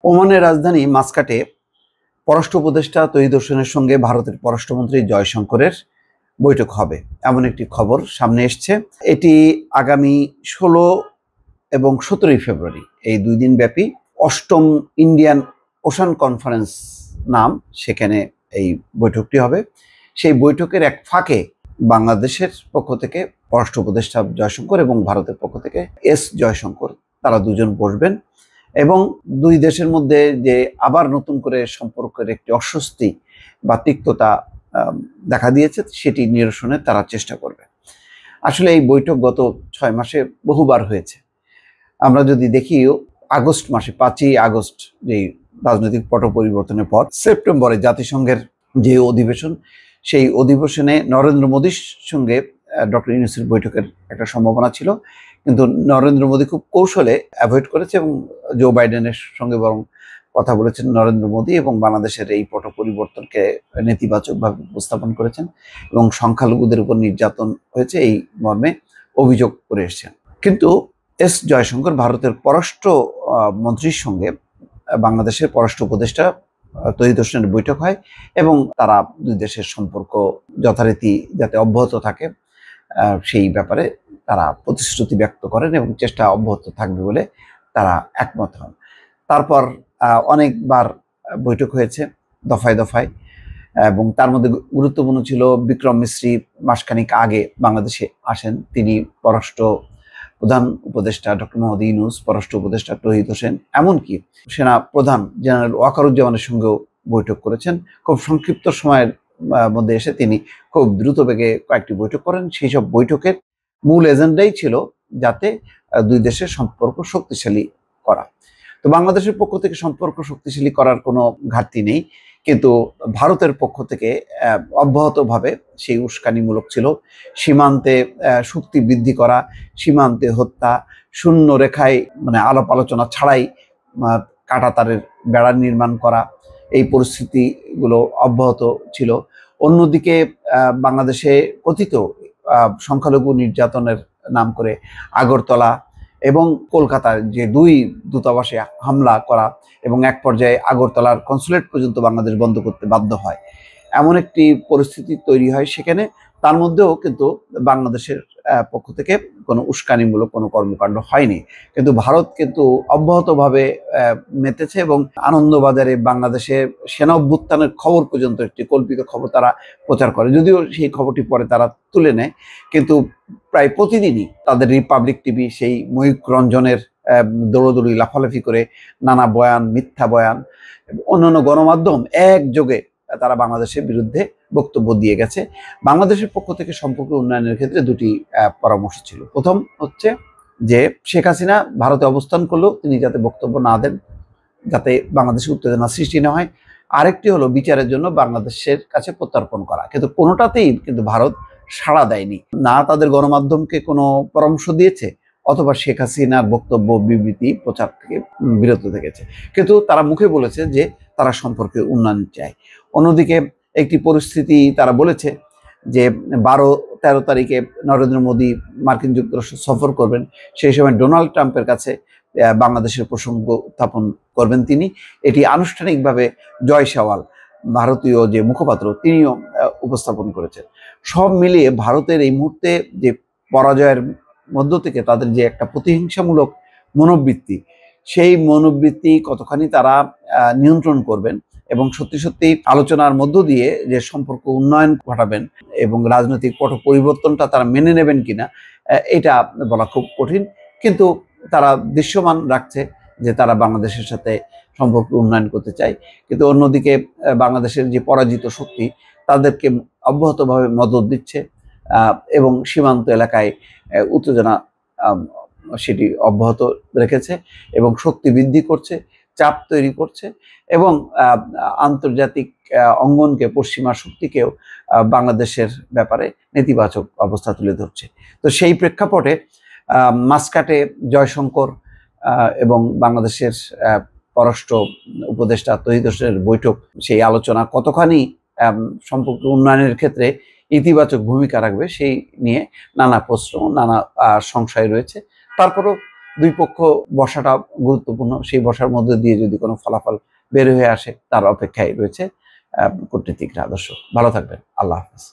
ওমানের রাজধানী মাস্কাটে পররাষ্ট্র উপদেষ্টা তৌহিদ হোসেনের সঙ্গে ভারতের পররাষ্ট্রমন্ত্রী জয়শঙ্করের বৈঠক হবে এমন একটি খবর সামনে এসছে। এটি আগামী 16 এবং 17 ফেব্রুয়ারি এই 2 দিন ব্যাপী 8ম ইন্ডিয়ান ওশান কনফারেন্স নাম, সেখানে এই বৈঠকটি হবে। সেই বৈঠকের এক ফাঁকে বাংলাদেশের পক্ষ থেকে পররাষ্ট্র উপদেষ্টা জয়শঙ্কর এবং ভারতের পক্ষ থেকে এস জয়শঙ্কর, তারা দুজন বসবেন এবং দুই দেশের মধ্যে যে আবার নতুন করে সম্পর্কের একটি অস্বস্তি বা তিক্ততা দেখা দিয়েছে সেটি নিরসনের তারা চেষ্টা করবে। আসলে এই বৈঠক গত 6 মাসে বহুবার হয়েছে। আমরা যদি দেখি আগস্ট মাসে 5ই আগস্ট যে রাজনৈতিক পট পরিবর্তনের পর সেপ্টেম্বরে জাতিসংঘের যে অধিবেশন, সেই অধিবেশনে নরেন্দ্র মোদীর সঙ্গে ডক্টর ইউনূসের বৈঠকের একটা সম্ভাবনা ছিল, কিন্তু নরেন্দ্র মোদী খুব কৌশলে অ্যাভয়েড করেছে এবং জো বাইডেনের সঙ্গে বরং কথা বলেছেন নরেন্দ্র মোদী এবং বাংলাদেশের এই পট পরিবর্তনকে নেতিবাচকভাবে উপস্থাপন করেছেন এবং সংখ্যালঘুদের উপর নির্যাতন হয়েছে এই মর্মে অভিযোগ করে এসেছেন। কিন্তু এস জয়শঙ্কর ভারতের পররাষ্ট্র মন্ত্রীর সঙ্গে বাংলাদেশের পররাষ্ট্র উপদেষ্টা তৌহিদ হোসেনের বৈঠক হয় এবং তারা দুই দেশের সম্পর্ক যথারীতি যাতে অব্যাহত থাকে সেই ব্যাপারে তারা প্রতিশ্রুতি ব্যক্ত করেন এবং চেষ্টা অব্যাহত থাকবে বলে তারা একমত হন। তারপর অনেকবার বৈঠক হয়েছে দফায় দফায়, এবং তার মধ্যে গুরুত্বপূর্ণ ছিল বিক্রম মিশ্রি মাসখানিক আগে বাংলাদেশে আসেন। তিনি পররাষ্ট্র প্রধান উপদেষ্টা ডক্টর মোহাম্মদ ইউনূস, পররাষ্ট্র উপদেষ্টা তৌহিদ হোসেন, এমনকি সেনা প্রধান জেনারেল ওয়াকারুজ্জামানের সঙ্গেও বৈঠক করেছেন। খুব সংক্ষিপ্ত সময়ের মধ্যে এসে তিনি খুব দ্রুত বেগে কয়েকটি বৈঠক করেন। সেই সব বৈঠকের মূল এজেন্ডাই ছিল যাতে দুই দেশের সম্পর্ক শক্তিশালী করা। তো বাংলাদেশের পক্ষ থেকে সম্পর্ক শক্তিশালী করার কোনো ঘাটতি নেই, কিন্তু ভারতের পক্ষ থেকে অব্যাহতভাবে সেই উস্কানিমূলক ছিল। সীমান্তে শক্তি বৃদ্ধি করা, সীমান্তে হত্যা, শূন্য রেখায় মানে আলাপ আলোচনা ছাড়াই কাঁটাতারের বেড়া নির্মাণ করা, এই পরিস্থিতিগুলো অব্যাহত ছিল। অন্যদিকে বাংলাদেশে কথিত সংখ্যালঘু নির্যাতনের নাম করে আগরতলা এবং কলকাতার যে 2 দূতাবাসে হামলা করা এবং এক পর্যায়ে আগরতলার কনসুলেট পর্যন্ত বাংলাদেশ বন্ধ করতে বাধ্য হয়, এমন একটি পরিস্থিতি তৈরি হয় সেখানে। তার মধ্যেও কিন্তু বাংলাদেশের পক্ষ থেকে কোনো উস্কানিমূলক কোনো কর্মকাণ্ড হয়নি, কিন্তু ভারত কিন্তু অব্যাহতভাবে মেতেছে এবং আনন্দবাজারে বাংলাদেশে সেনা অভ্যুত্থানের খবর পর্যন্ত একটি কল্পিত খবর তারা প্রচার করে, যদিও সেই খবরটি পরে তারা তুলে নেয়। কিন্তু প্রায় প্রতিদিনই তাদের রিপাবলিক টিভি সেই ময়ূক রঞ্জনের দৌড়দৌড়ি লাফালাফি করে নানা বয়ান, মিথ্যা বয়ান, অন্যান্য গণমাধ্যম একযোগে তারা বাংলাদেশের বিরুদ্ধে বক্তব্য দিয়ে গেছে। বাংলাদেশের পক্ষ থেকে সম্পর্ক উন্নয়নের ক্ষেত্রে 2টি পরামর্শ ছিল। প্রথম হচ্ছে যে শেখ হাসিনা ভারতে অবস্থান করলেও তিনি যাতে বক্তব্য না দেন, যাতে বাংলাদেশে উত্তেজনা সৃষ্টি না হয়। আরেকটি হলো বিচারের জন্য বাংলাদেশের কাছে প্রত্যর্পণ করা, কিন্তু কোনোটাতেই কিন্তু ভারত সাড়া দেয়নি, না তাদের গণমাধ্যমকে কোনো পরামর্শ দিয়েছে অথবা শেখ হাসিনার বক্তব্য বিবৃতি প্রচার থেকে বিরত থেকেছে, কিন্তু তারা মুখে বলেছে যে তারা সম্পর্কে উন্নয়ন চায়। অন্যদিকে একটি পরিস্থিতি তারা বলেছে যে 12-13 তারিখে নরেন্দ্র মোদী মার্কিন যুক্তরাষ্ট্র সফর করবেন, সেই সময় ডোনাল্ড ট্রাম্পের কাছে বাংলাদেশের প্রসঙ্গ উত্থাপন করবেন তিনি। এটি আনুষ্ঠানিকভাবে জয় সাওয়াল, ভারতীয় যে মুখপাত্র, তিনিও উপস্থাপন করেছেন। সব মিলিয়ে ভারতের এই মুহূর্তে যে পরাজয়ের মধ্য থেকে তাদের যে একটা প্রতিহিংসামূলক মনোবৃত্তি, সেই মনোবৃত্তি কতখানি তারা নিয়ন্ত্রণ করবেন এবং সত্যি সত্যি আলোচনার মধ্য দিয়ে যে সম্পর্ক উন্নয়ন ঘটাবেন এবং রাজনৈতিক পট পরিবর্তনটা তারা মেনে নেবেন কিনা, এটা বলা খুব কঠিন। কিন্তু তারা দৃশ্যমান রাখছে যে তারা বাংলাদেশের সাথে সম্পর্ক উন্নয়ন করতে চায়। কিন্তু অন্যদিকে বাংলাদেশের যে পরাজিত শক্তি তাদেরকে অব্যাহতভাবে মদত দিচ্ছে এবং সীমান্ত এলাকায় উত্তেজনা সেটি অব্যাহত রেখেছে এবং শক্তি বৃদ্ধি করছে, চাপ তৈরি করছে এবং আন্তর্জাতিক অঙ্গনকে, পশ্চিমা শক্তিকেও বাংলাদেশের ব্যাপারে নেতিবাচক অবস্থা তুলে ধরছে। তো সেই প্রেক্ষাপটে মাস্কাটে জয়শঙ্কর এবং বাংলাদেশের পররাষ্ট্র উপদেষ্টা তৌহিদ হোসেনের বৈঠক, সেই আলোচনা কতখানি সম্পর্ক উন্নয়নের ক্ষেত্রে ইতিবাচক ভূমিকা রাখবে সেই নিয়ে নানা প্রশ্ন, নানা সংশয় রয়েছে। তারপরও দুই পক্ষ বসাটা গুরুত্বপূর্ণ। সেই বসার মধ্যে দিয়ে যদি কোনো ফলাফল বের হয়ে আসে, তার অপেক্ষায় রয়েছে কূটনীতিকরা। আদর্শ ভালো থাকবেন। আল্লাহ হাফেজ।